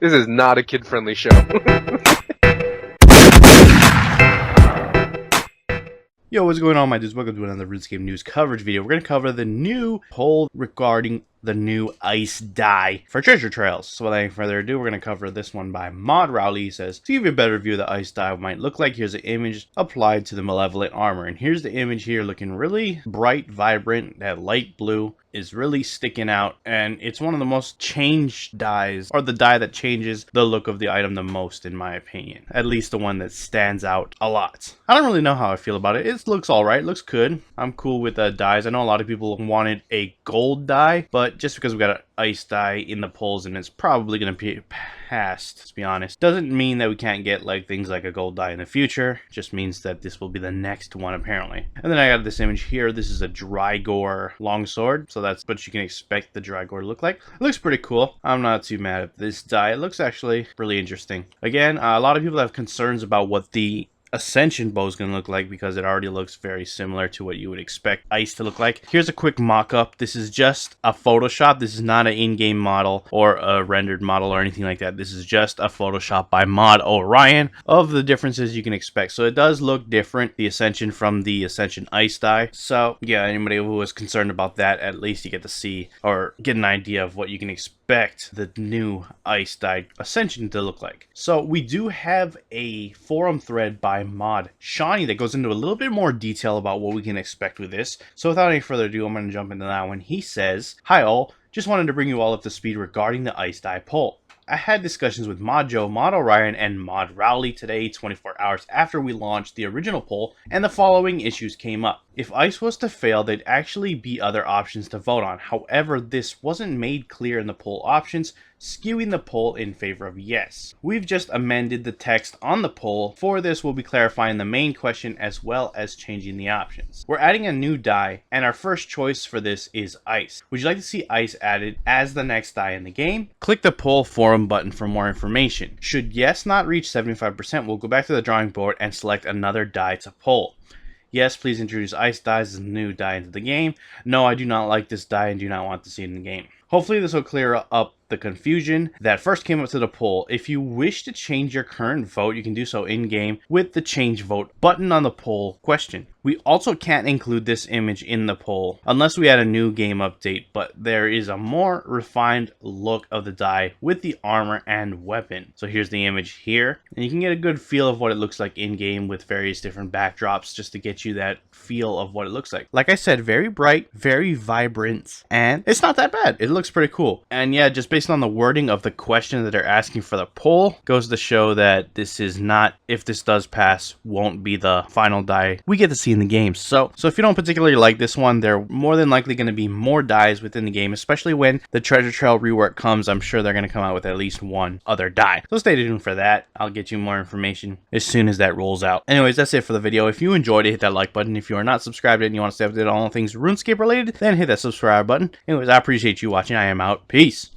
This is not a kid-friendly show. Yo, what's going on, my dudes? Welcome to another RuneScape news coverage video. We're going to cover the new poll regarding the new ice dye for treasure trails. So without any further ado, we're going to cover this one by Mod Rowley. He says, to give you a better view of the ice dye might look like, here's an image applied to the malevolent armor. And here's the image here looking really bright, vibrant. That light blue is really sticking out, and it's one of the most changed dyes, or the dye that changes the look of the item the most, in my opinion. At least the one that stands out a lot. I don't really know how I feel about it. It looks alright, looks good. I'm cool with dyes. I know a lot of people wanted a gold dye, but just because we got an ice dye in the polls and it's probably going to be passed, to be honest, doesn't mean that we can't get like things like a gold dye in the future. It just means that this will be the next one, apparently. And then I got this image here. This is a Drygore longsword, so that's what you can expect the Drygore to look like. It looks pretty cool. I'm not too mad at this dye. It looks actually really interesting. Again, a lot of people have concerns about what the Ascension bow is going to look like, because it already looks very similar to what you would expect ice to look like. Here's a quick mock-up. This is just a Photoshop. This is not an in-game model or a rendered model or anything like that. This is just a Photoshop by Mod Orion of the differences you can expect. So it does look different, the Ascension from the Ascension ice dye. So yeah, anybody who was concerned about that, at least you get to see or get an idea of what you can expect the new ice dye Ascension to look like. So we do have a forum thread by Mod Shauny that goes into a little bit more detail about what we can expect with this. So without any further ado, I'm going to jump into that one. He says, hi all, just wanted to bring you all up to speed regarding the ice dye poll. I had discussions with Mod Joe, Mod Orion, and Mod Rowley today, 24 hours after we launched the original poll, and the following issues came up. If ice was to fail, there'd actually be other options to vote on. However, this wasn't made clear in the poll options, skewing the poll in favor of yes. We've just amended the text on the poll. For this, we'll be clarifying the main question as well as changing the options. We're adding a new dye, and our first choice for this is ice. Would you like to see ice added as the next dye in the game? Click the poll forum button for more information. Should yes not reach 75%, we'll go back to the drawing board and select another dye to poll. Yes, please introduce ice dyes as a new dye into the game. No, I do not like this dye and do not want to see it in the game. Hopefully this will clear up the confusion that first came up to the poll. If you wish to change your current vote, you can do so in-game with the change vote button on the poll question. We also can't include this image in the poll unless we add a new game update, but there is a more refined look of the dye with the armor and weapon. So here's the image here, and you can get a good feel of what it looks like in-game with various different backdrops just to get you that feel of what it looks like. Like I said, very bright, very vibrant, and it's not that bad. It looks pretty cool. And yeah, just based on the wording of the question that they're asking for the poll, goes to show that this is not, if this does pass, won't be the final dye we get to see in the game. So if you don't particularly like this one, there are more than likely going to be more dyes within the game, especially when the treasure trail rework comes. I'm sure they're going to come out with at least one other dye. So stay tuned for that. I'll get you more information as soon as that rolls out. Anyways, that's it for the video. If you enjoyed it, hit that like button. If you are not subscribed and you want to stay updated on all things RuneScape related, then hit that subscribe button. Anyways, I appreciate you watching. I am out. Peace.